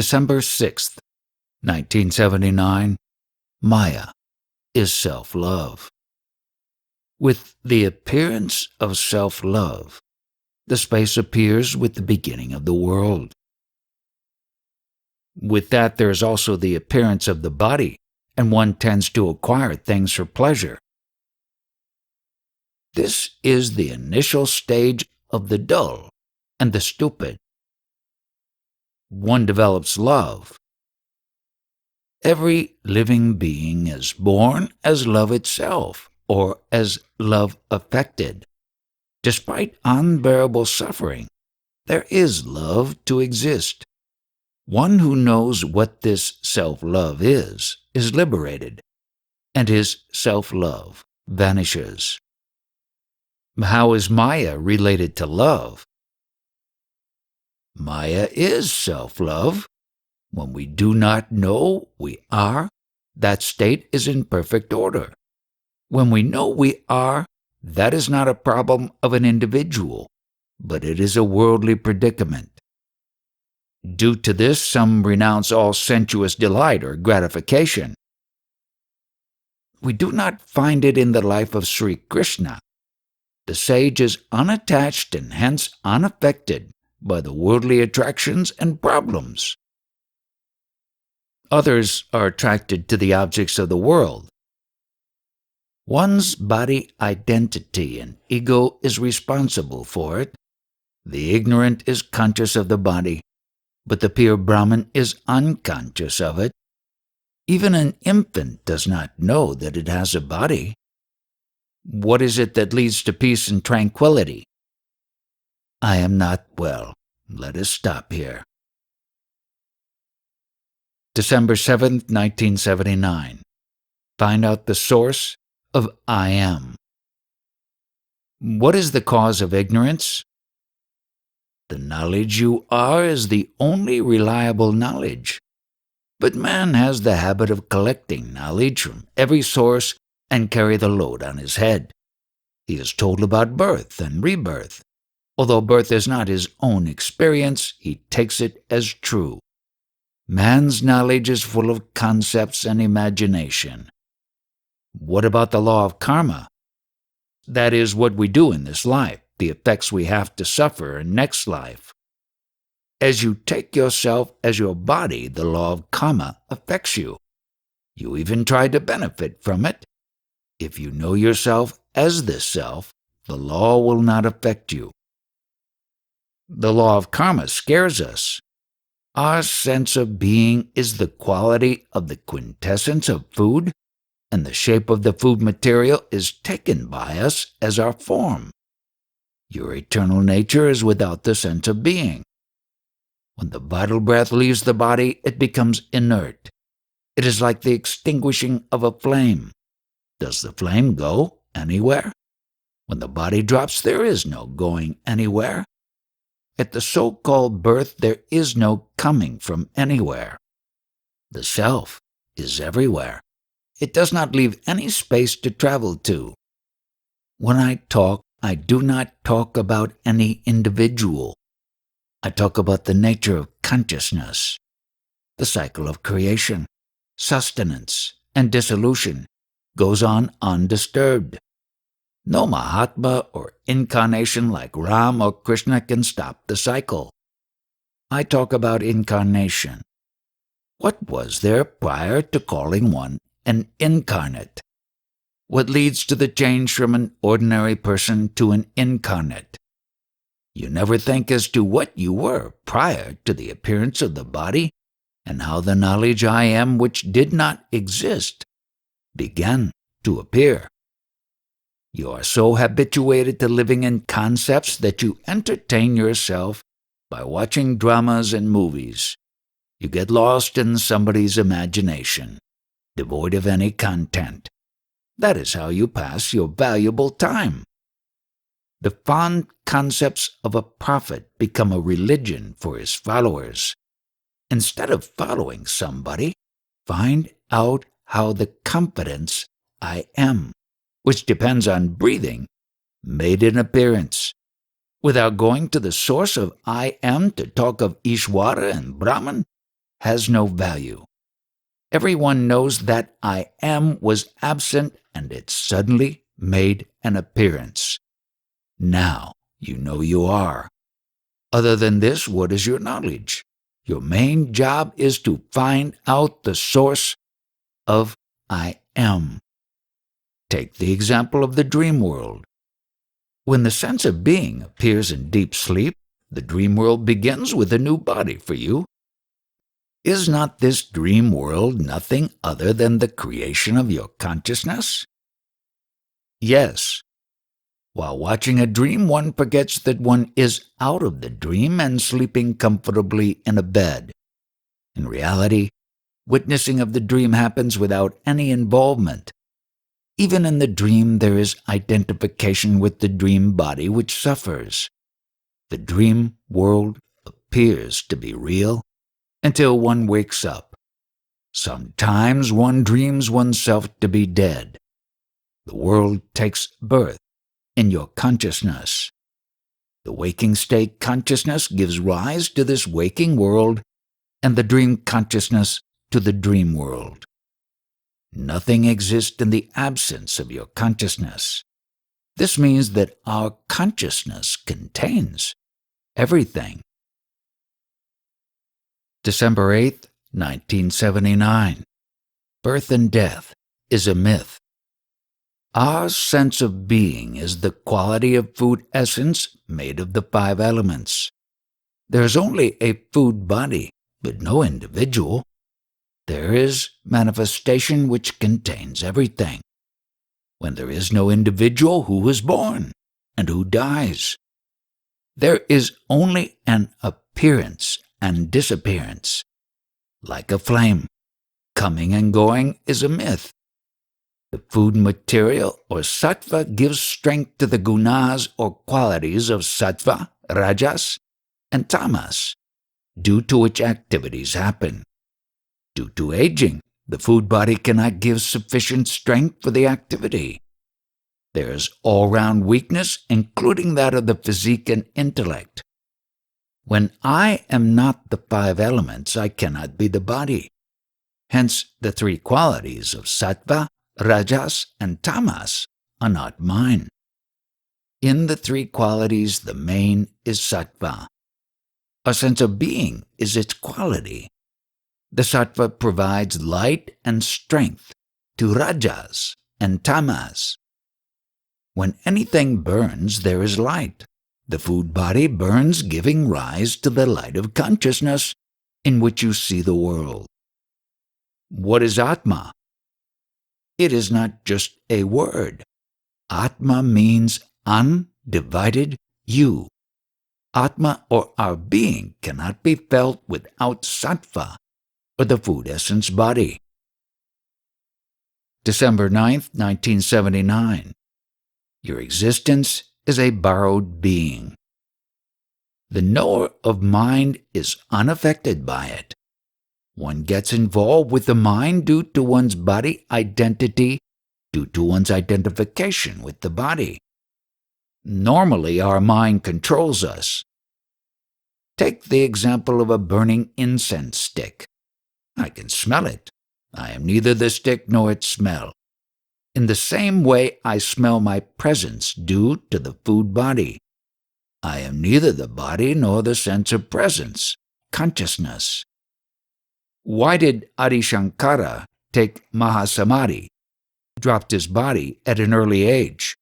December 6th, 1979, Maya is self-love. With the appearance of self-love, the space appears with the beginning of the world. With that, there is also the appearance of the body, and one tends to acquire things for pleasure. This is the initial stage of the dull and the stupid. One develops love. Every living being is born as love itself, or as love affected. Despite unbearable suffering, there is love to exist. One who knows what this self-love is liberated, and his self-love vanishes. How is Maya related to love? Maya is self-love. When we do not know we are, that state is in perfect order. When we know we are, that is not a problem of an individual, but it is a worldly predicament. Due to this, some renounce all sensuous delight or gratification. We do not find it in the life of Sri Krishna. The sage is unattached and hence unaffected by the worldly attractions and problems. Others are attracted to the objects of the world. One's body identity and ego is responsible for it. The ignorant is conscious of the body, but the pure Brahman is unconscious of it. Even an infant does not know that it has a body. What is it that leads to peace and tranquility? I am not well. Let us stop here. December 7th, 1979. Find out the source of I am. What is the cause of ignorance? The knowledge you are is the only reliable knowledge. But man has the habit of collecting knowledge from every source and carry the load on his head. He is told about birth and rebirth. Although birth is not his own experience, he takes it as true. Man's knowledge is full of concepts and imagination. What about the law of karma? That is what we do in this life, the effects we have to suffer in next life. As you take yourself as your body, the law of karma affects you. You even try to benefit from it. If you know yourself as this self, the law will not affect you. The law of karma scares us. Our sense of being is the quality of the quintessence of food, and the shape of the food material is taken by us as our form. Your eternal nature is without the sense of being. When the vital breath leaves the body, it becomes inert. It is like the extinguishing of a flame. Does the flame go anywhere? When the body drops, there is no going anywhere. At the so-called birth, there is no coming from anywhere. The self is everywhere. It does not leave any space to travel to. When I talk, I do not talk about any individual. I talk about the nature of consciousness. The cycle of creation, sustenance, and dissolution goes on undisturbed. No Mahatma or incarnation like Ram or Krishna can stop the cycle. I talk about incarnation. What was there prior to calling one an incarnate? What leads to the change from an ordinary person to an incarnate? You never think as to what you were prior to the appearance of the body and how the knowledge I am, which did not exist, began to appear. You are so habituated to living in concepts that you entertain yourself by watching dramas and movies. You get lost in somebody's imagination, devoid of any content. That is how you pass your valuable time. The fond concepts of a prophet become a religion for his followers. Instead of following somebody, find out how the confidence I am, which depends on breathing, made an appearance. Without going to the source of I am to talk of Ishvara and Brahman, has no value. Everyone knows that I am was absent and it suddenly made an appearance. Now you know you are. Other than this, what is your knowledge? Your main job is to find out the source of I am. Take the example of the dream world. When the sense of being appears in deep sleep, the dream world begins with a new body for you. Is not this dream world nothing other than the creation of your consciousness? Yes. While watching a dream, one forgets that one is out of the dream and sleeping comfortably in a bed. In reality, witnessing of the dream happens without any involvement. Even in the dream, there is identification with the dream body which suffers. The dream world appears to be real until one wakes up. Sometimes one dreams oneself to be dead. The world takes birth in your consciousness. The waking state consciousness gives rise to this waking world, and the dream consciousness to the dream world. Nothing exists in the absence of your consciousness. This means that our consciousness contains everything. December 8, 1979. Birth and death is a myth. Our sense of being is the quality of food essence made of the 5 elements. There is only a food body, but no individual. There is manifestation which contains everything. When there is no individual, who is born and who dies? There is only an appearance and disappearance. Like a flame, coming and going is a myth. The food material or sattva gives strength to the gunas or qualities of sattva, rajas, and tamas, due to which activities happen. Due to aging, the food body cannot give sufficient strength for the activity. There is all-round weakness, including that of the physique and intellect. When I am not the 5 elements, I cannot be the body. Hence, the 3 qualities of sattva, rajas, and tamas are not mine. In the 3 qualities, the main is sattva. Our sense of being is its quality. The sattva provides light and strength to rajas and tamas. When anything burns, there is light. The food body burns, giving rise to the light of consciousness in which you see the world. What is Atma? It is not just a word. Atma means undivided you. Atma, or our being, cannot be felt without sattva, or the food essence body. December 9, 1979. Your existence is a borrowed being. The knower of mind is unaffected by it. One gets involved with the mind due to one's body identity, due to one's identification with the body. Normally, our mind controls us. Take the example of a burning incense stick. I can smell it. I am neither the stick nor its smell. In the same way, I smell my presence due to the food body. I am neither the body nor the sense of presence, consciousness. Why did Adi Shankara take Mahasamadhi, dropped his body at an early age?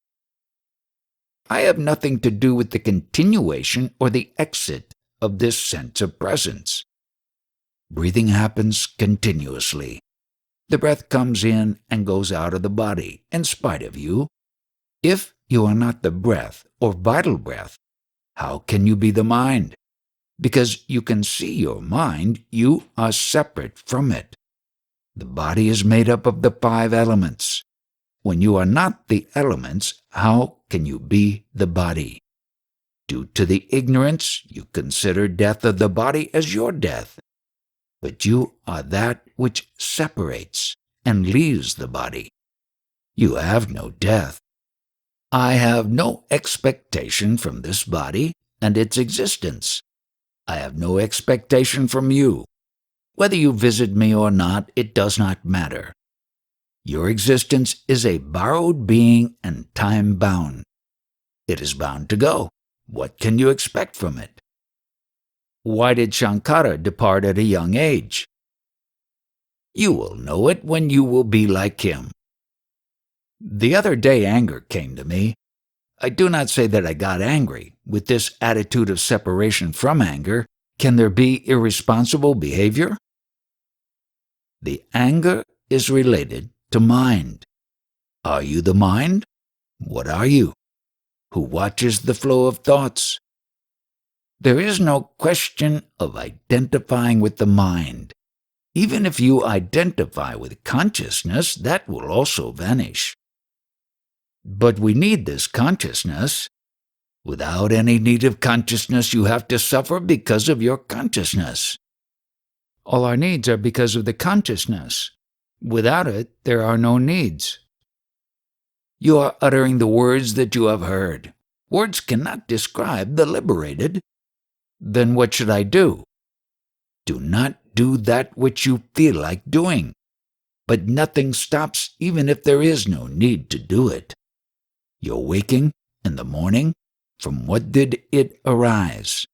I have nothing to do with the continuation or the exit of this sense of presence. Breathing happens continuously. The breath comes in and goes out of the body, in spite of you. If you are not the breath or vital breath, how can you be the mind? Because you can see your mind, you are separate from it. The body is made up of the 5 elements. When you are not the elements, how can you be the body? Due to the ignorance, you consider death of the body as your death. But you are that which separates and leaves the body. You have no death. I have no expectation from this body and its existence. I have no expectation from you. Whether you visit me or not, it does not matter. Your existence is a borrowed being and time-bound. It is bound to go. What can you expect from it? Why did Shankara depart at a young age? You will know it when you will be like him. The other day anger came to me. I do not say that I got angry. With this attitude of separation from anger, can there be irresponsible behavior? The anger is related to mind. Are you the mind? What are you? Who watches the flow of thoughts? There is no question of identifying with the mind. Even if you identify with consciousness, that will also vanish. But we need this consciousness. Without any need of consciousness, you have to suffer because of your consciousness. All our needs are because of the consciousness. Without it, there are no needs. You are uttering the words that you have heard. Words cannot describe the liberated. Then what should I do? Do not do that which you feel like doing. But nothing stops even if there is no need to do it. Your waking in the morning, from what did it arise?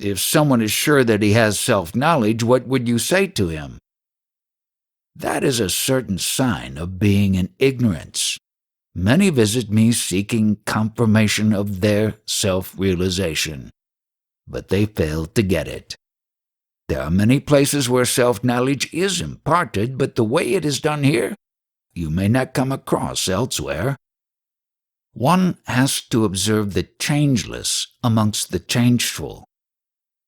If someone is sure that he has self-knowledge, what would you say to him? That is a certain sign of being in ignorance. Many visit me seeking confirmation of their self-realization, but they fail to get it. There are many places where self-knowledge is imparted, but the way it is done here, you may not come across elsewhere. One has to observe the changeless amongst the changeful.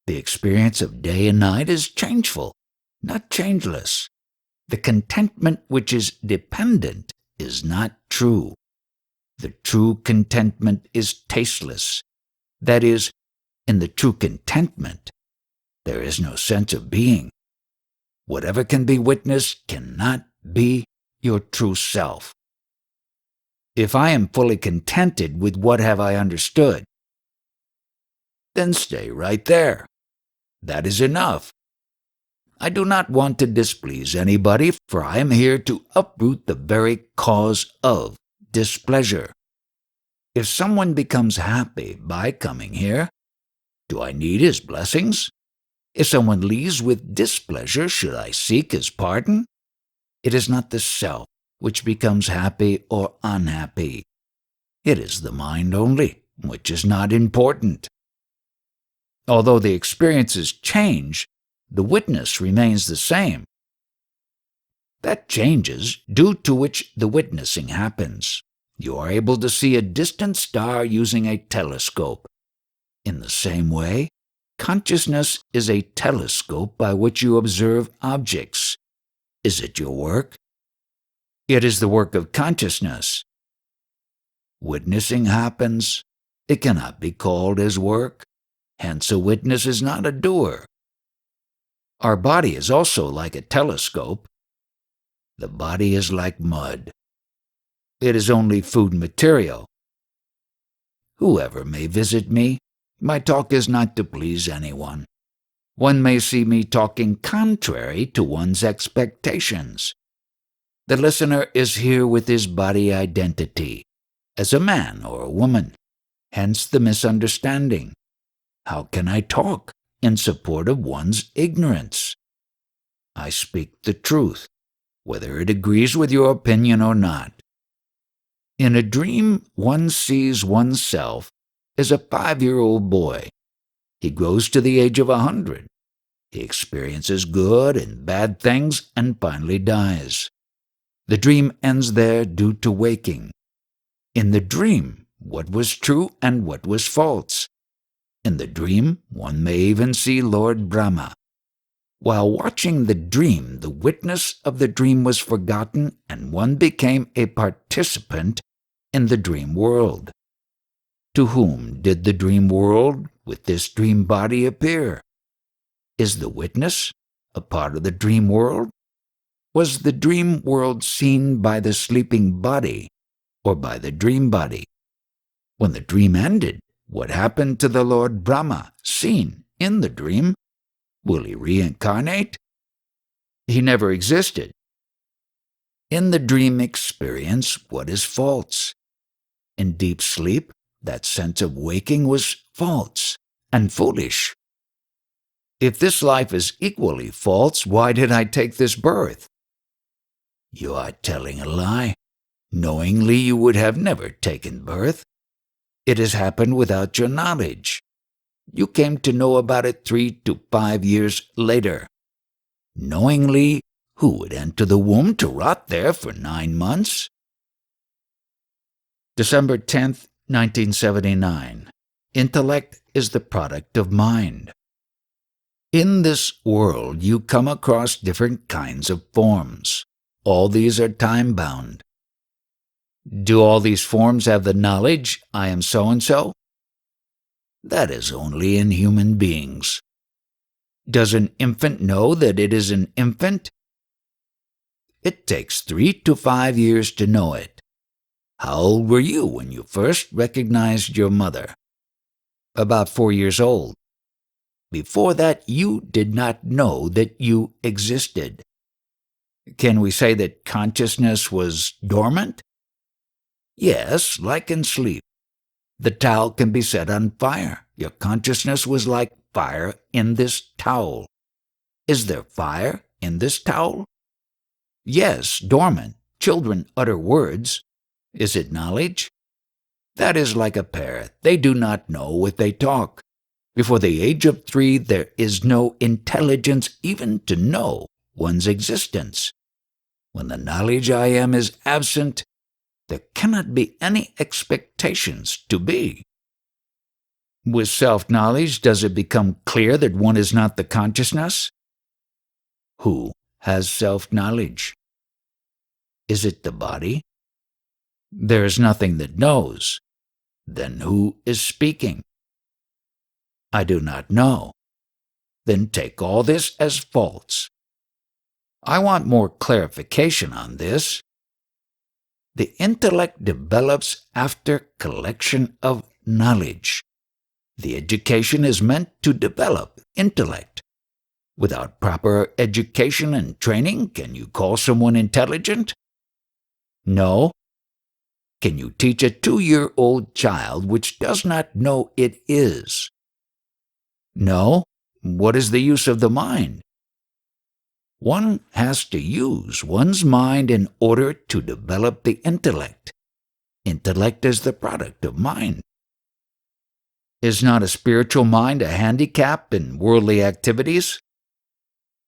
The experience of day and night is changeful, not changeless. The contentment which is dependent is not true. The true contentment is tasteless. That is, in the true contentment, there is no sense of being. Whatever can be witnessed cannot be your true self. If I am fully contented with what have I understood, then stay right there. That is enough. I do not want to displease anybody, for I am here to uproot the very cause of displeasure. If someone becomes happy by coming here, do I need his blessings? If someone leaves with displeasure, should I seek his pardon? It is not the self which becomes happy or unhappy. It is the mind only, which is not important. Although the experiences change, the witness remains the same. That changes due to which the witnessing happens. You are able to see a distant star using a telescope. In the same way, consciousness is a telescope by which you observe objects. Is it your work? It is the work of consciousness. Witnessing happens. It cannot be called as work. Hence, a witness is not a doer. Our body is also like a telescope. The body is like mud. It is only food material. Whoever may visit me, my talk is not to please anyone. One may see me talking contrary to one's expectations. The listener is here with his body identity, as a man or a woman, hence the misunderstanding. How can I talk in support of one's ignorance? I speak the truth, whether it agrees with your opinion or not. In a dream, one sees oneself as a 5-year-old boy. He grows to the age of 100. He experiences good and bad things and finally dies. The dream ends there due to waking. In the dream, what was true and what was false? In the dream, one may even see Lord Brahma. While watching the dream, the witness of the dream was forgotten and one became a participant in the dream world. To whom did the dream world with this dream body appear? Is the witness a part of the dream world? Was the dream world seen by the sleeping body or by the dream body? When the dream ended, what happened to the Lord Brahma seen in the dream? Will he reincarnate? He never existed. In the dream experience, what is false? In deep sleep, that sense of waking was false and foolish. If this life is equally false, why did I take this birth? You are telling a lie. Knowingly, you would have never taken birth. It has happened without your knowledge. You came to know about it 3 to 5 years later. Knowingly, who would enter the womb to rot there for 9 months? December 10th, 1979. Intellect is the product of mind. In this world, you come across different kinds of forms. All these are time-bound. Do all these forms have the knowledge, I am so-and-so? That is only in human beings. Does an infant know that it is an infant? It takes 3 to 5 years to know it. How old were you when you first recognized your mother? About 4 years old. Before that, you did not know that you existed. Can we say that consciousness was dormant? Yes, like in sleep. The towel can be set on fire. Your consciousness was like fire in this towel. Is there fire in this towel? Yes, dormant. Children utter words. Is it knowledge? That is like a parrot. They do not know what they talk. Before the age of 3, there is no intelligence even to know one's existence. When the knowledge I am is absent, there cannot be any expectations to be. With self-knowledge, does it become clear that one is not the consciousness? Who has self-knowledge? Is it the body? There is nothing that knows. Then who is speaking? I do not know. Then take all this as false. I want more clarification on this. The intellect develops after collection of knowledge. The education is meant to develop intellect. Without proper education and training, can you call someone intelligent? No. Can you teach a 2-year-old child which does not know it is? No. What is the use of the mind? One has to use one's mind in order to develop the intellect. Intellect is the product of mind. Is not a spiritual mind a handicap in worldly activities?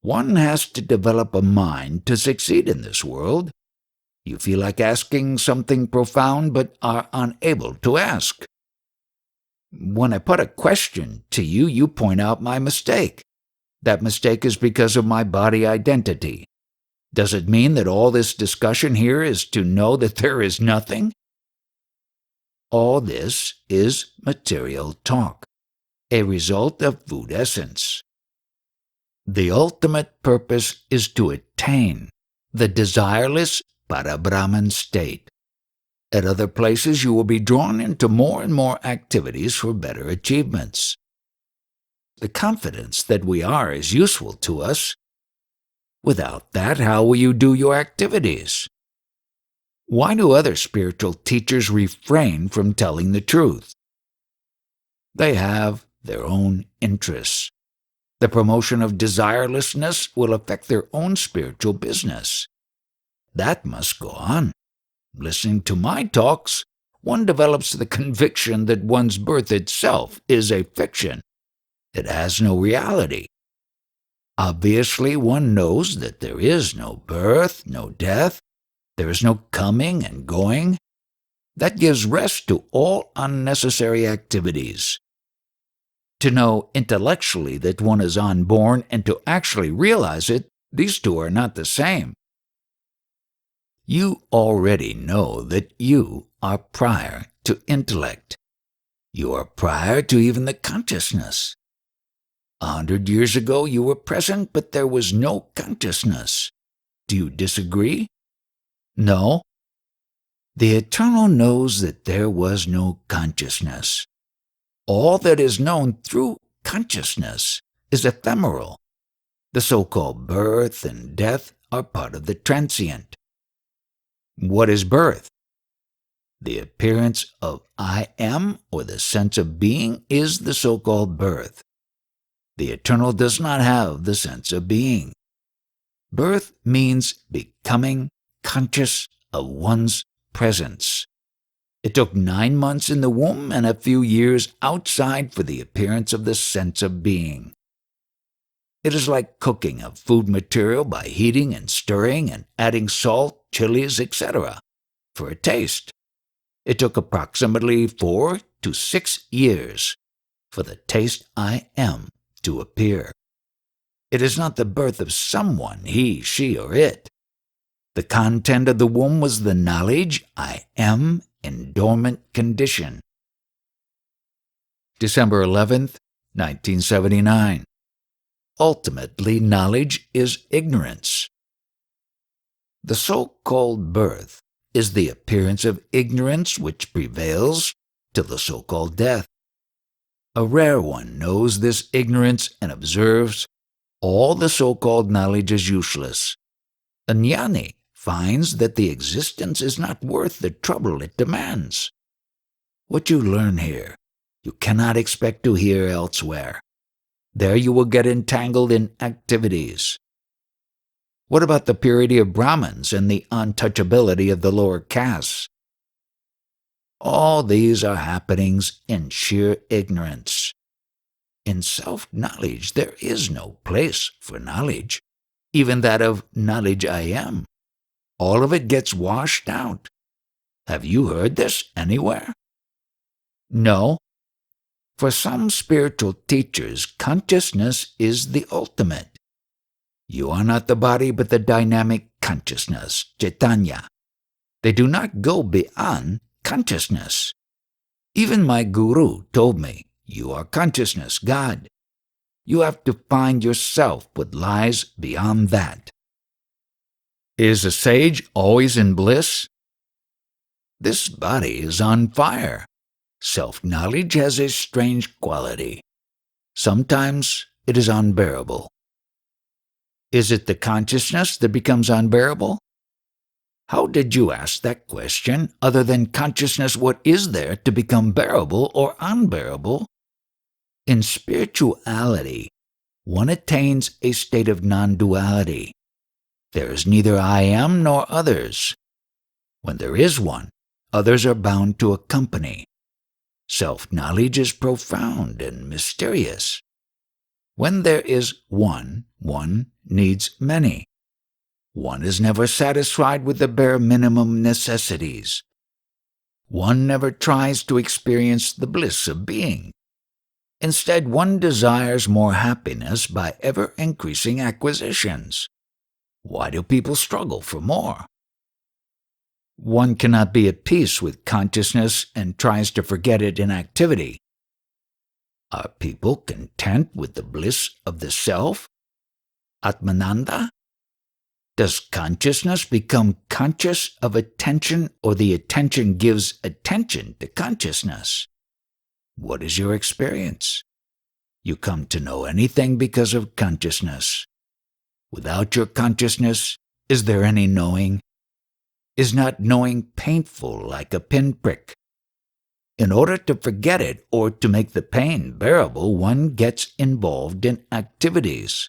One has to develop a mind to succeed in this world. You feel like asking something profound but are unable to ask. When I put a question to you, you point out my mistake. That mistake is because of my body identity. Does it mean that all this discussion here is to know that there is nothing? All this is material talk, a result of food essence. The ultimate purpose is to attain the desireless Para-Brahman state. At other places, you will be drawn into more and more activities for better achievements. The confidence that we are is useful to us. Without that, how will you do your activities? Why do other spiritual teachers refrain from telling the truth? They have their own interests. The promotion of desirelessness will affect their own spiritual business. That must go on. Listening to my talks, one develops the conviction that one's birth itself is a fiction. It has no reality. Obviously, one knows that there is no birth, no death, there is no coming and going. That gives rest to all unnecessary activities. To know intellectually that one is unborn and to actually realize it, these two are not the same. You already know that you are prior to intellect. You are prior to even the consciousness. 100 years ago you were present, but there was no consciousness. Do you disagree? No. The Eternal knows that there was no consciousness. All that is known through consciousness is ephemeral The so-called birth and death are part of the transient. What is birth? The appearance of I am, or the sense of being, is the so-called birth. The eternal does not have the sense of being. Birth means becoming conscious of one's presence. It took 9 months in the womb and a few years outside for the appearance of the sense of being. It is like cooking a food material by heating and stirring and adding salt, chilies, etc. for a taste. It took approximately 4 to 6 years for the taste I am to appear. It is not the birth of someone, he, she, or it. The content of the womb was the knowledge I am in dormant condition. December 11th, 1979. Ultimately, knowledge is ignorance. The so-called birth is the appearance of ignorance which prevails till the so-called death. A rare one knows this ignorance and observes all the so-called knowledge is useless. A jnani finds that the existence is not worth the trouble it demands. What you learn here, you cannot expect to hear elsewhere. There you will get entangled in activities. What about the purity of Brahmins and the untouchability of the lower castes? All these are happenings in sheer ignorance. In self-knowledge there is no place for knowledge, even that of knowledge I am. All of it gets washed out. Have you heard this anywhere? No. For some spiritual teachers, consciousness is the ultimate. You are not the body but the dynamic consciousness, Chaitanya. They do not go beyond consciousness. Even my guru told me, you are consciousness, God. You have to find yourself what lies beyond that. Is a sage always in bliss? This body is on fire. Self-knowledge has a strange quality. Sometimes it is unbearable. Is it the consciousness that becomes unbearable? How did you ask that question? Other than consciousness, what is there to become bearable or unbearable? In spirituality, one attains a state of non-duality. There is neither I am nor others. When there is one, others are bound to accompany. Self-knowledge is profound and mysterious. When there is one needs many. One is never satisfied with the bare minimum necessities. One never tries to experience the bliss of being. Instead, one desires more happiness by ever-increasing acquisitions. Why do people struggle for more? One cannot be at peace with consciousness and tries to forget it in activity. Are people content with the bliss of the self? Atmananda? Does consciousness become conscious of attention, or the attention gives attention to consciousness? What is your experience? You come to know anything because of consciousness. Without your consciousness, is there any knowing? Is not knowing painful like a pinprick? In order to forget it or to make the pain bearable, one gets involved in activities.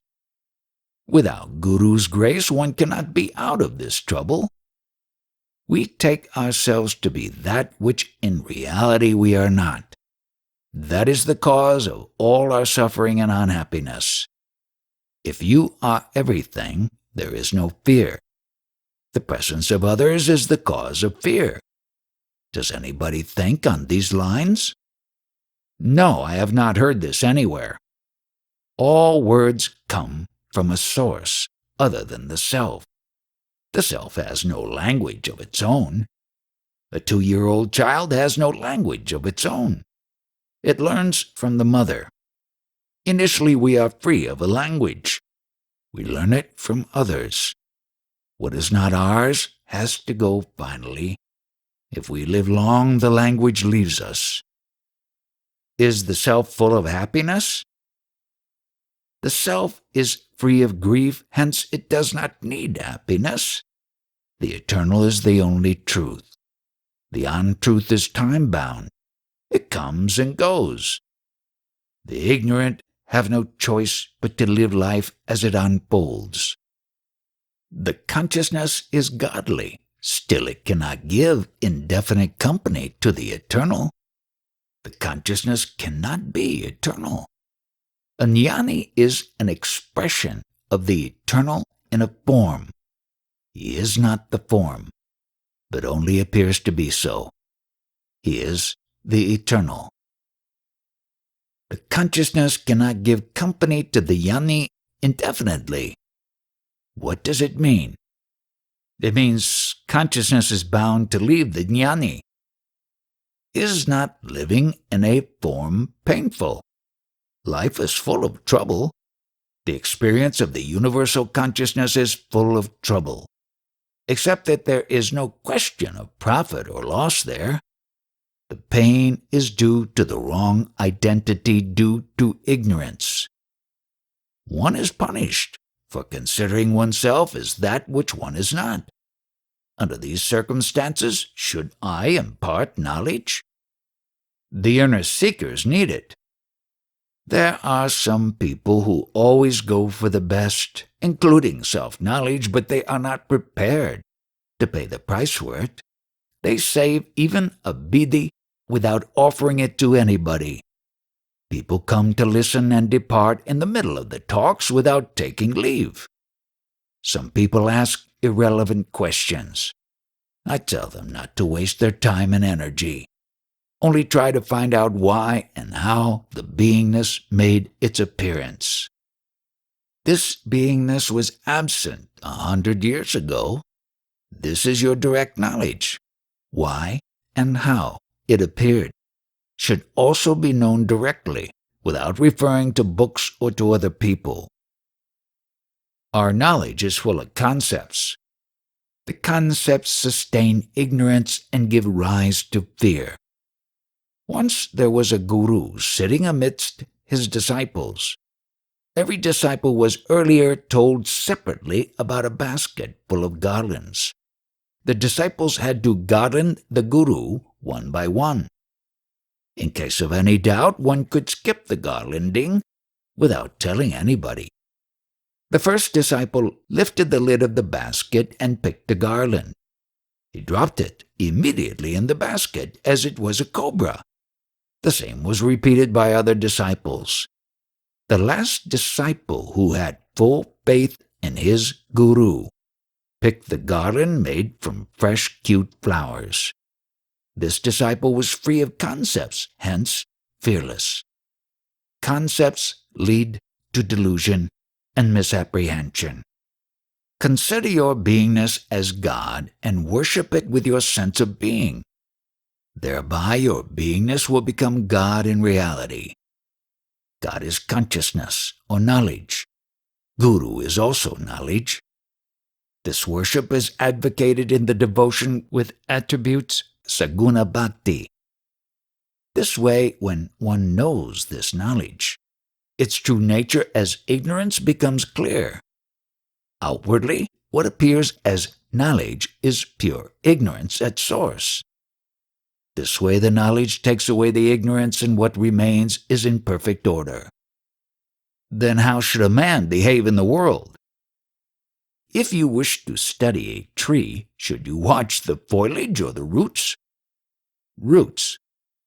Without Guru's grace, one cannot be out of this trouble. We take ourselves to be that which in reality we are not. That is the cause of all our suffering and unhappiness. If you are everything, there is no fear. The presence of others is the cause of fear. Does anybody think on these lines? No, I have not heard this anywhere. All words come from a source other than the self. The self has no language of its own. A 2-year-old child has no language of its own. It learns from the mother. Initially, we are free of a language. We learn it from others. What is not ours has to go finally. If we live long, the language leaves us. Is the self full of happiness? The self is free of grief, hence it does not need happiness. The eternal is the only truth. The untruth is time-bound. It comes and goes. The ignorant have no choice but to live life as it unfolds. The consciousness is godly, still it cannot give indefinite company to the eternal. The consciousness cannot be eternal. A jnani is an expression of the eternal in a form. He is not the form, but only appears to be so. He is the eternal. The consciousness cannot give company to the jnani indefinitely. What does it mean? It means consciousness is bound to leave the jnani. Is not living in a form painful? Life is full of trouble. The experience of the universal consciousness is full of trouble, except that there is no question of profit or loss there. The pain is due to the wrong identity due to ignorance. One is punished for considering oneself as that which one is not. Under these circumstances, should I impart knowledge? The inner seekers need it. There are some people who always go for the best, including self-knowledge, but they are not prepared to pay the price for it. They save even a bidi without offering it to anybody. People come to listen and depart in the middle of the talks without taking leave. Some people ask irrelevant questions. I tell them not to waste their time and energy. Only try to find out why and how the beingness made its appearance. This beingness was absent 100 years ago. This is your direct knowledge. Why and how it appeared should also be known directly, without referring to books or to other people. Our knowledge is full of concepts. The concepts sustain ignorance and give rise to fear. Once there was a guru sitting amidst his disciples. Every disciple was earlier told separately about a basket full of garlands. The disciples had to garland the guru one by one. In case of any doubt, one could skip the garlanding without telling anybody. The first disciple lifted the lid of the basket and picked a garland. He dropped it immediately in the basket as it was a cobra. The same was repeated by other disciples. The last disciple, who had full faith in his guru, picked the garland made from fresh, cute flowers. This disciple was free of concepts, hence fearless. Concepts lead to delusion and misapprehension. Consider your beingness as God and worship it with your sense of being. Thereby your beingness will become God in reality. God is consciousness or knowledge. Guru is also knowledge. This worship is advocated in the devotion with attributes saguna bhakti. This way, when one knows this knowledge, its true nature as ignorance becomes clear. Outwardly, what appears as knowledge is pure ignorance at source. This way the knowledge takes away the ignorance and what remains is in perfect order. Then how should a man behave in the world? If you wish to study a tree, should you watch the foliage or the roots? Roots.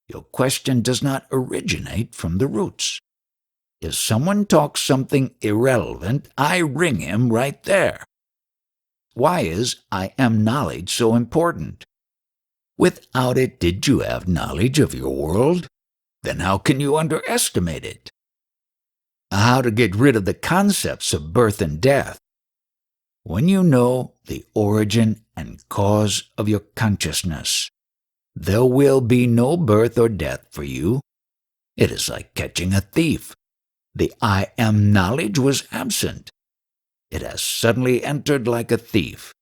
Your question does not originate from the roots. If someone talks something irrelevant, I ring him right there. Why is I am knowledge so important? Without it, did you have knowledge of your world? Then how can you underestimate it? How to get rid of the concepts of birth and death? When you know the origin and cause of your consciousness, there will be no birth or death for you. It is like catching a thief. The I am knowledge was absent. It has suddenly entered like a thief.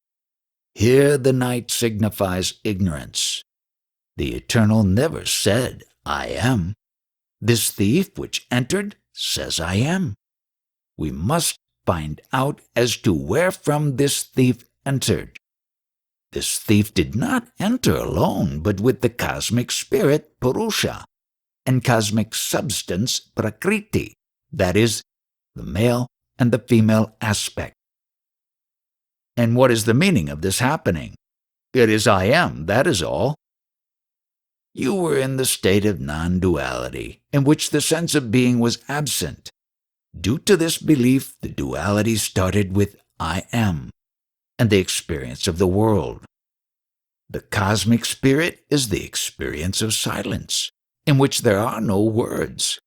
Here the night signifies ignorance. The Eternal never said, I am. This thief which entered says I am. we must find out as to wherefrom this thief entered. This thief did not enter alone, but with the cosmic spirit, Purusha, and cosmic substance, Prakriti, that is, the male and the female aspect. And what is the meaning of this happening? It is I am, that is all. You were in the state of non-duality, in which the sense of being was absent. Due to this belief, the duality started with I am, and the experience of the world. The cosmic spirit is the experience of silence, in which there are no words.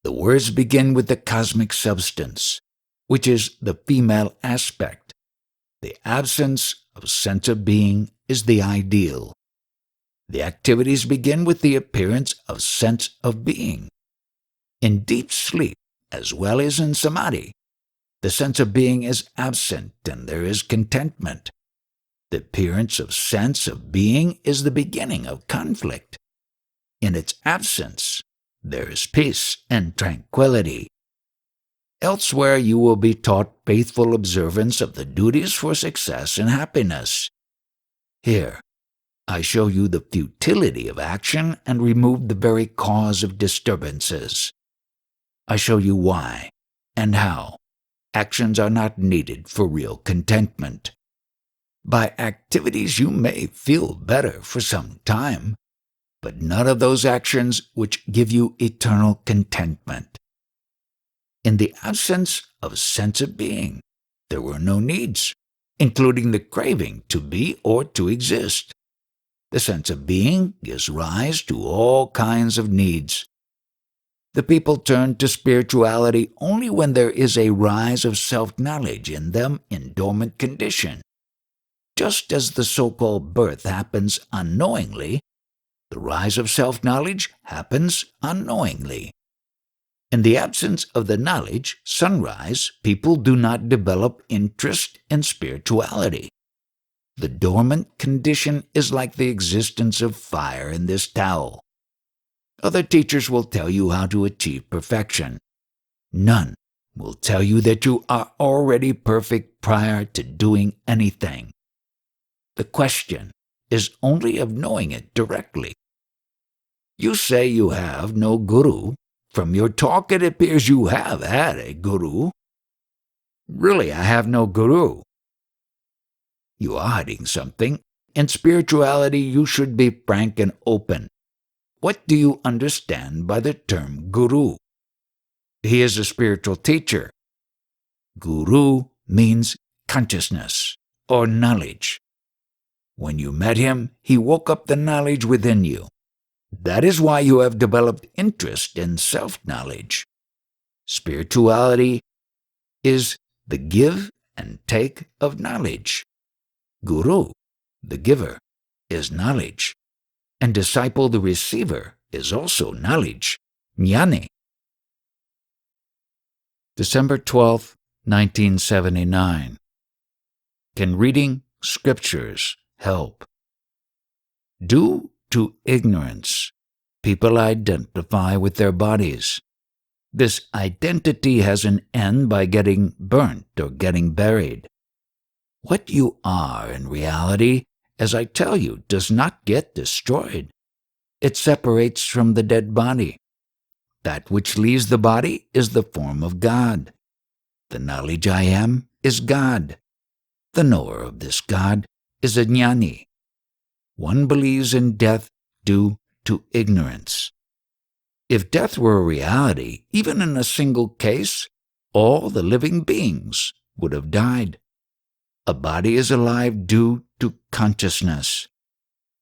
The words begin with the cosmic substance, which is the female aspect. The absence of sense of being is the ideal. The activities begin with the appearance of sense of being. In deep sleep, as well as in samadhi, the sense of being is absent and there is contentment. The appearance of sense of being is the beginning of conflict. In its absence, there is peace and tranquility. Elsewhere, you will be taught faithful observance of the duties for success and happiness. Here, I show you the futility of action and remove the very cause of disturbances. I show you why and how actions are not needed for real contentment. By activities you may feel better for some time, but none of those actions which give you eternal contentment. In the absence of sense of being, there were no needs, including the craving to be or to exist. The sense of being gives rise to all kinds of needs. The people turn to spirituality only when there is a rise of self-knowledge in them in dormant condition. Just as the so-called birth happens unknowingly, the rise of self-knowledge happens unknowingly. In the absence of the knowledge, sunrise, people do not develop interest in spirituality. The dormant condition is like the existence of fire in this towel. Other teachers will tell you how to achieve perfection. None will tell you that you are already perfect prior to doing anything. The question is only of knowing it directly. You say you have no guru. From your talk, it appears you have had a guru. Really, I have no guru. You are hiding something. In spirituality, you should be frank and open. What do you understand by the term guru? He is a spiritual teacher. Guru means consciousness or knowledge. When you met him, he woke up the knowledge within you. That is why you have developed interest in self-knowledge. Spirituality is the give and take of knowledge. Guru, the giver, is knowledge, and disciple, the receiver, is also knowledge, jnani. December 12, 1979. Can reading scriptures help? Due to ignorance, people identify with their bodies. This identity has an end by getting burnt or getting buried. What you are in reality, as I tell you, does not get destroyed. It separates from the dead body. That which leaves the body is the form of God. The knowledge I am is God. The knower of this God is a jnani. One believes in death due to ignorance. If death were a reality, even in a single case, all the living beings would have died. A body is alive due to consciousness.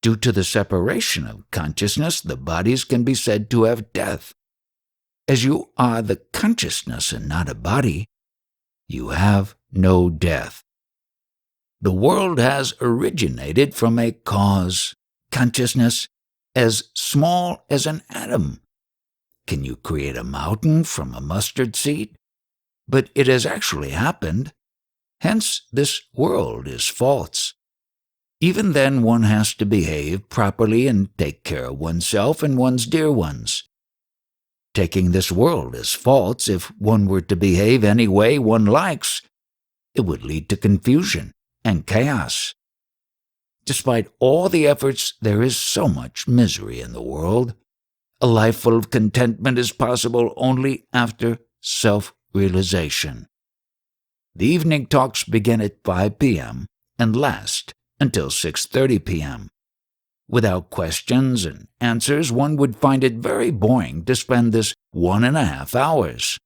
Due to the separation of consciousness, the bodies can be said to have death. As you are the consciousness and not a body, you have no death. The world has originated from a cause, consciousness, as small as an atom. Can you create a mountain from a mustard seed? But it has actually happened. Hence, this world is false. Even then, one has to behave properly and take care of oneself and one's dear ones. taking this world as false. If one were to behave any way one likes, it would lead to confusion and chaos. Despite all the efforts, there is so much misery in the world. A life full of contentment is possible only after self-realization. The evening talks begin at 5 p.m. and last until 6:30 p.m. Without questions and answers, one would find it very boring to spend this 1.5 hours.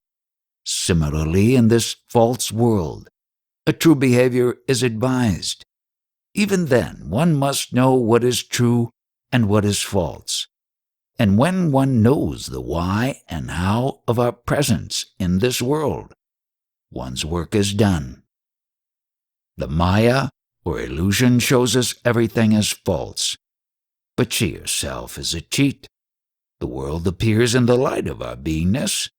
Similarly, in this false world, a true behavior is advised. Even then, one must know what is true and what is false. And when one knows the why and how of our presence in this world, one's work is done. The Maya, or illusion, shows us everything as false, but she herself is a cheat. The world appears in the light of our beingness.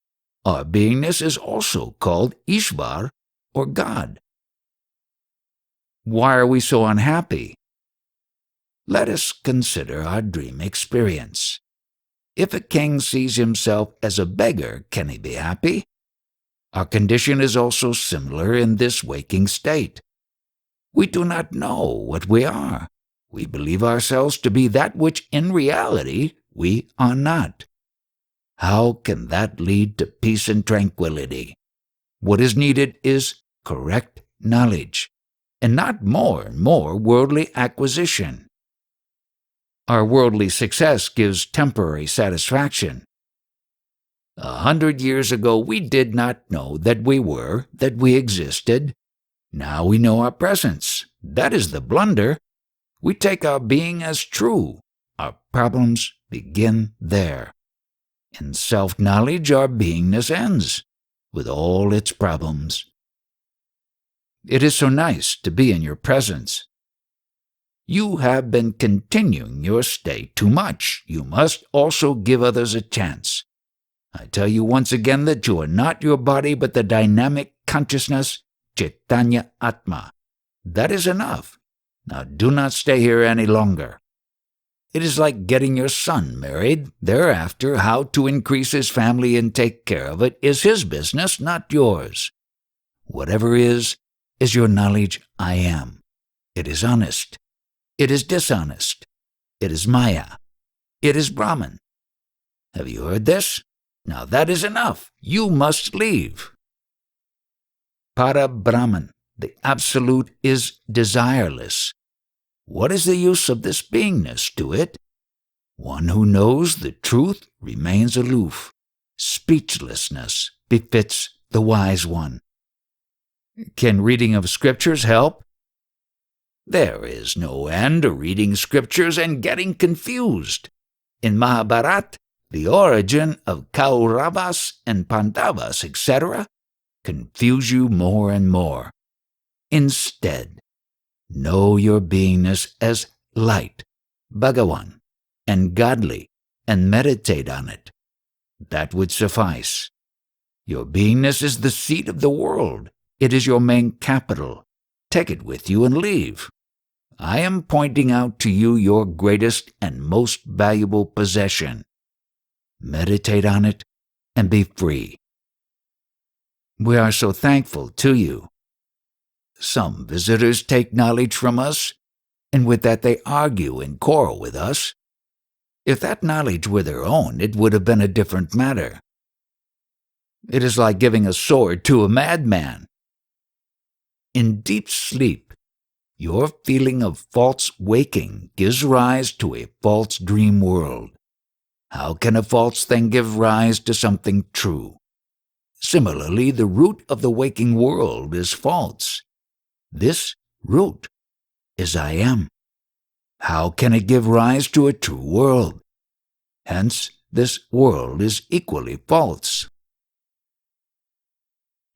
Our beingness is also called Ishvar, or God. Why are we so unhappy? Let us consider our dream experience. If a king sees himself as a beggar, can he be happy? Our condition is also similar in this waking state. We do not know what we are. We believe ourselves to be that which in reality we are not. How can that lead to peace and tranquility? What is needed is correct knowledge, and not more and more worldly acquisition. Our worldly success gives temporary satisfaction. 100 years ago, we did not know that we existed. Now we know our presence. That is the blunder. We take our being as true. Our problems begin there. In self-knowledge, our beingness ends, with all its problems. It is so nice to be in your presence. You have been continuing your stay too much. You must also give others a chance. I tell you once again that you are not your body, but the dynamic consciousness, Chaitanya Atma. That is enough. Now do not stay here any longer. It is like getting your son married. Thereafter, how to increase his family and take care of it is his business, not yours. Whatever is your knowledge I am. It is honest. It is dishonest. It is Maya. It is Brahman. Have you heard this? Now that is enough. You must leave. Para Brahman, the Absolute, is desireless. What is the use of this beingness to it? One who knows the truth remains aloof. Speechlessness befits the wise one. Can reading of scriptures help? There is no end to reading scriptures and getting confused. In Mahabharata, the origin of Kauravas and Pandavas, etc., confuse you more and more. Instead, know your beingness as light, Bhagawan, and godly, and meditate on it. That would suffice. Your beingness is the seat of the world. It is your main capital. Take it with you and leave. I am pointing out to you your greatest and most valuable possession. Meditate on it and be free. We are so thankful to you. Some visitors take knowledge from us, and with that they argue and quarrel with us. If that knowledge were their own, it would have been a different matter. It is like giving a sword to a madman. In deep sleep, your feeling of false waking gives rise to a false dream world. How can a false thing give rise to something true? Similarly, the root of the waking world is false. This root is I am. How can it give rise to a true world? Hence, this world is equally false.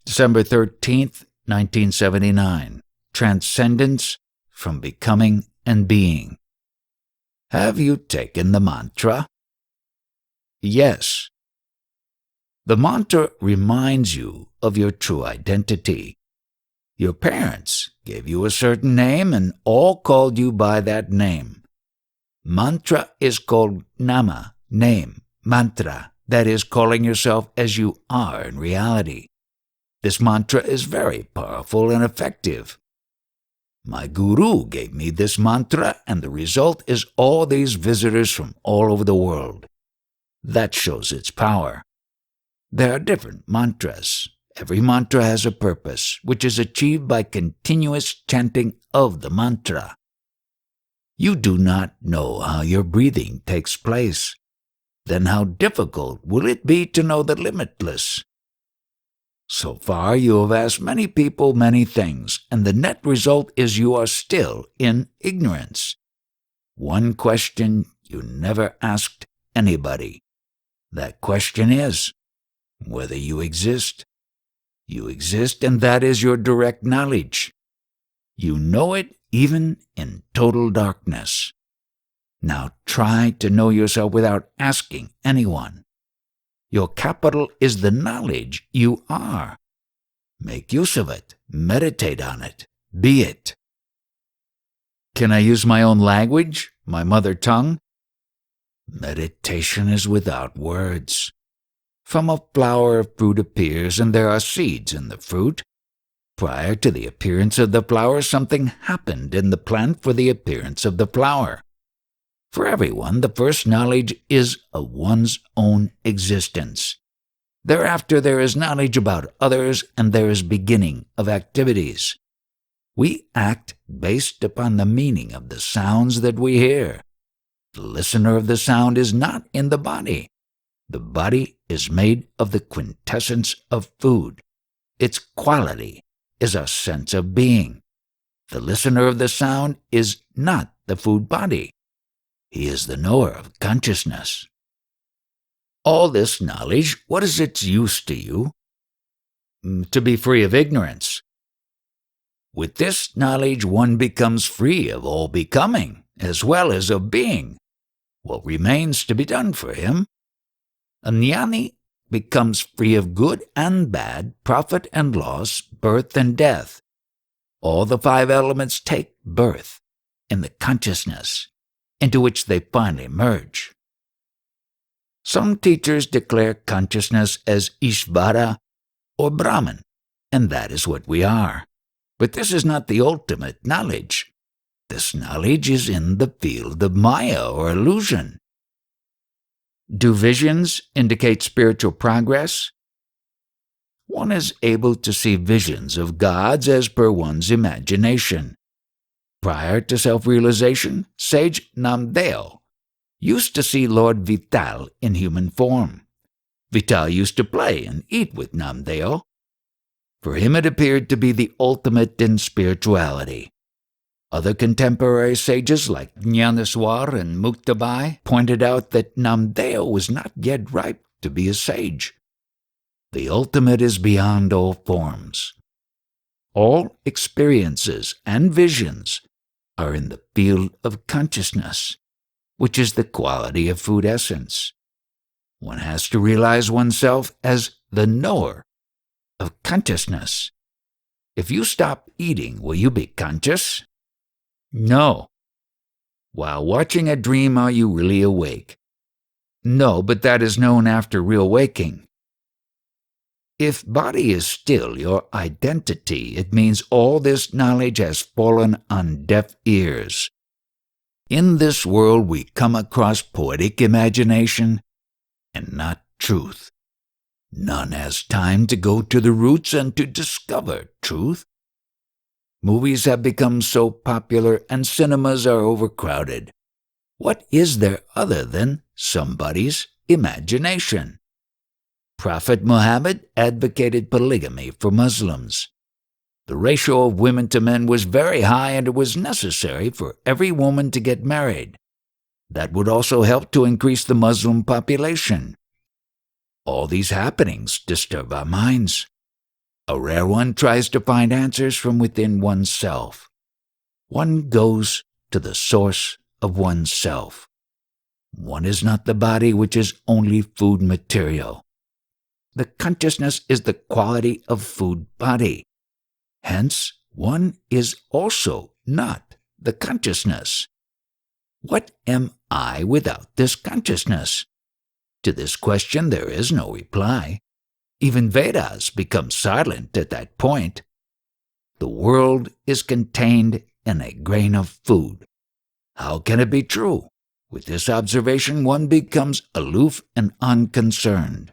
December 13th, 1979. Transcendence from becoming and being. Have you taken the mantra? Yes. The mantra reminds you of your true identity. Your parents gave you a certain name and all called you by that name. Mantra is called nama, name, mantra, that is, calling yourself as you are in reality. This mantra is very powerful and effective. My guru gave me this mantra, and the result is all these visitors from all over the world. That shows its power. There are different mantras. Every mantra has a purpose, which is achieved by continuous chanting of the mantra. You do not know how your breathing takes place. Then how difficult will it be to know the limitless? So far you have asked many people many things, and the net result is you are still in ignorance. One question you never asked anybody. That question is whether you exist. You exist, and that is your direct knowledge. You know it even in total darkness. Now try to know yourself without asking anyone. Your capital is the knowledge you are. Make use of it. Meditate on it. Be it. Can I use my own language, my mother tongue? Meditation is without words. From a flower, fruit appears, and there are seeds in the fruit. Prior to the appearance of the flower, something happened in the plant for the appearance of the flower. For everyone, the first knowledge is of one's own existence. Thereafter, there is knowledge about others, and there is beginning of activities. We act based upon the meaning of the sounds that we hear. The listener of the sound is not in the body. The body is made of the quintessence of food. Its quality is a sense of being. The listener of the sound is not the food body. He is the knower of consciousness. All this knowledge, what is its use to you? To be free of ignorance. With this knowledge, one becomes free of all becoming, as well as of being. What remains to be done for him? A jnani becomes free of good and bad, profit and loss, birth and death. All the five elements take birth in the consciousness into which they finally merge. Some teachers declare consciousness as Ishvara or Brahman, and that is what we are. But this is not the ultimate knowledge. This knowledge is in the field of Maya or illusion. Do visions indicate spiritual progress? One is able to see visions of gods as per one's imagination. Prior to self-realization, sage Namdeo used to see Lord Vital in human form. Vital used to play and eat with Namdeo. For him it appeared to be the ultimate in spirituality. Other contemporary sages like Jnaneshwar and Muktabai pointed out that Namdeo was not yet ripe to be a sage. The ultimate is beyond all forms. All experiences and visions are in the field of consciousness, which is the quality of food essence. One has to realize oneself as the knower of consciousness. If you stop eating, will you be conscious? No. While watching a dream, are you really awake? No, but that is known after real waking. If body is still your identity, it means all this knowledge has fallen on deaf ears. In this world we come across poetic imagination and not truth. None has time to go to the roots and to discover truth. Movies have become so popular and cinemas are overcrowded. What is there other than somebody's imagination? Prophet Muhammad advocated polygamy for Muslims. The ratio of women to men was very high, and it was necessary for every woman to get married. That would also help to increase the Muslim population. All these happenings disturb our minds. A rare one tries to find answers from within oneself. One goes to the source of oneself. One is not the body, which is only food material. The consciousness is the quality of food body. Hence, one is also not the consciousness. What am I without this consciousness? To this question there is no reply. Even Vedas become silent at that point. The world is contained in a grain of food. How can it be true? With this observation, one becomes aloof and unconcerned.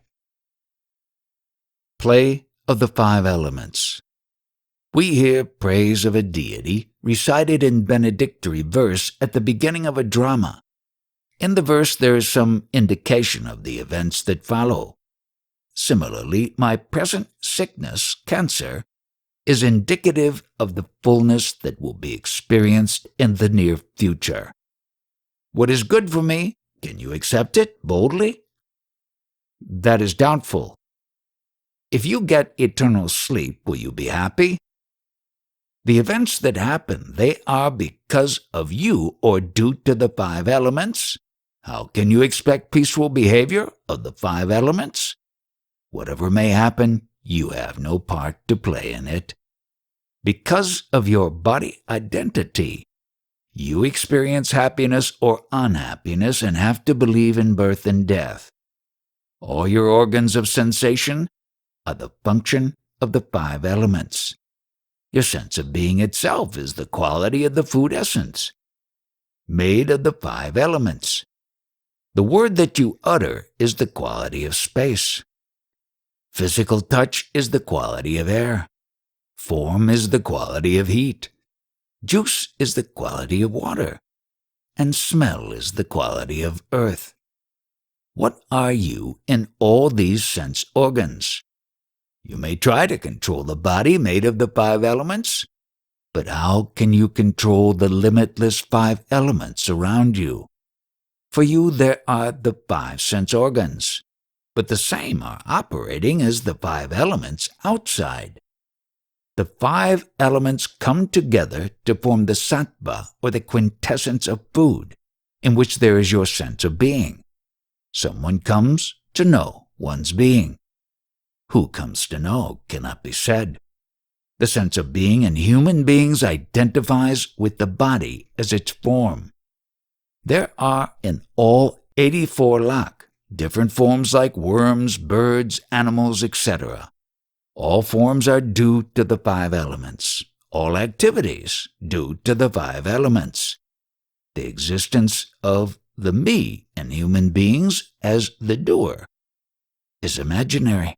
Play of the five elements. We hear praise of a deity recited in benedictory verse at the beginning of a drama. In the verse there is some indication of the events that follow. Similarly, my present sickness, cancer, is indicative of the fullness that will be experienced in the near future. What is good for me, can you accept it boldly? That is doubtful. If you get eternal sleep, will you be happy? The events that happen, they are because of you or due to the five elements. How can you expect peaceful behavior of the five elements? Whatever may happen, you have no part to play in it. Because of your body identity, you experience happiness or unhappiness and have to believe in birth and death. All your organs of sensation are the function of the five elements. Your sense of being itself is the quality of the food essence, made of the five elements. The word that you utter is the quality of space. Physical touch is the quality of air. Form is the quality of heat. Juice is the quality of water. And smell is the quality of earth. What are you in all these sense organs? You may try to control the body made of the five elements, but how can you control the limitless five elements around you? For you there are the five sense organs, but the same are operating as the five elements outside. The five elements come together to form the sattva, or the quintessence of food, in which there is your sense of being. Someone comes to know one's being. Who comes to know cannot be said. The sense of being in human beings identifies with the body as its form. There are in all 84 lakh different forms like worms, birds, animals, etc. All forms are due to the five elements. All activities due to the five elements. The existence of the me in human beings as the doer is imaginary.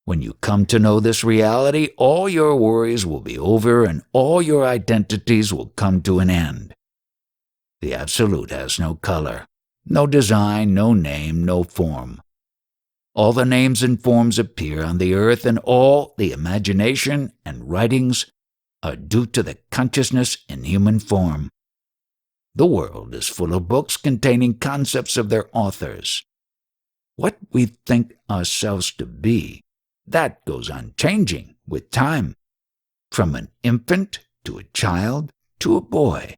When you come to know this reality, all your worries will be over and all your identities will come to an end. The Absolute has no color, no design, no name, no form. All the names and forms appear on the earth, and all the imagination and writings are due to the consciousness in human form. The world is full of books containing concepts of their authors. What we think ourselves to be, that goes on changing with time, from an infant to a child to a boy,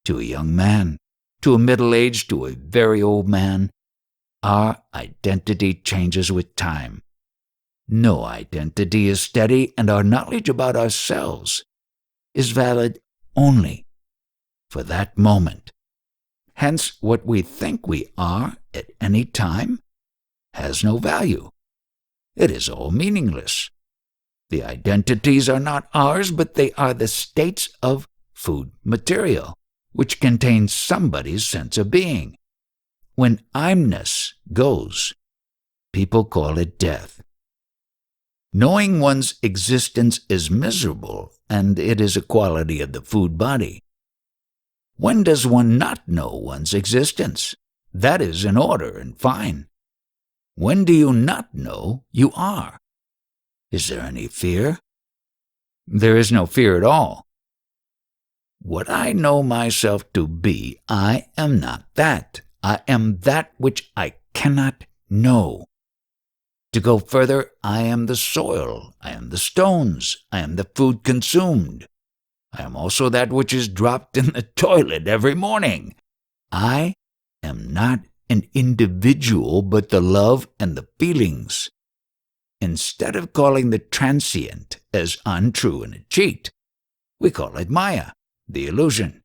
to a young man, to a middle-aged, to a very old man. Our identity changes with time. No identity is steady, and our knowledge about ourselves is valid only for that moment. Hence, what we think we are at any time has no value. It is all meaningless. The identities are not ours, but they are the states of food material, which contains somebody's sense of being. When I'mness goes, people call it death. Knowing one's existence is miserable, and it is a quality of the food body. When does one not know one's existence? That is in order and fine. When do you not know you are? Is there any fear? There is no fear at all. What I know myself to be, I am not that. I am that which I cannot know. To go further, I am the soil, I am the stones, I am the food consumed. I am also that which is dropped in the toilet every morning. I am not an individual, but the love and the feelings. Instead of calling the transient as untrue and a cheat, we call it Maya, the illusion.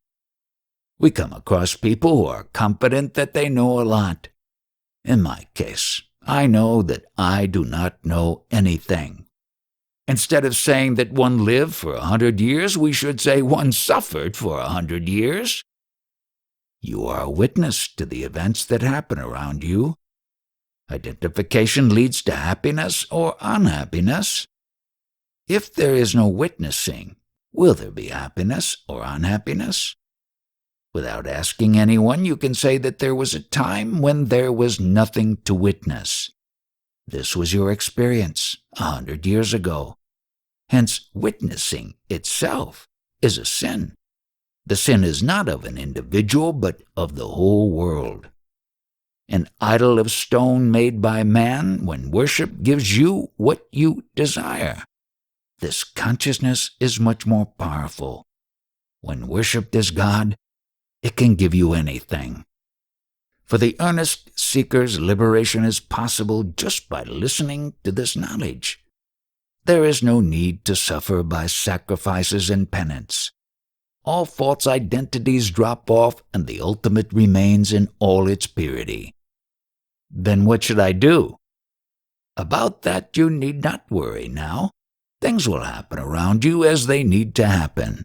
We come across people who are confident that they know a lot. In my case, I know that I do not know anything. Instead of saying that one lived for 100 years, we should say one suffered for 100 years. You are a witness to the events that happen around you. Identification leads to happiness or unhappiness. If there is no witnessing, will there be happiness or unhappiness? Without asking anyone, you can say that there was a time when there was nothing to witness. This was your experience 100 years ago. Hence, witnessing itself is a sin. The sin is not of an individual, but of the whole world. An idol of stone made by man, when worship gives you what you desire. This consciousness is much more powerful. When worshipped as God, it can give you anything. For the earnest seeker's liberation is possible just by listening to this knowledge. There is no need to suffer by sacrifices and penance. All false identities drop off and the ultimate remains in all its purity. Then what should I do? About that you need not worry now. Things will happen around you as they need to happen.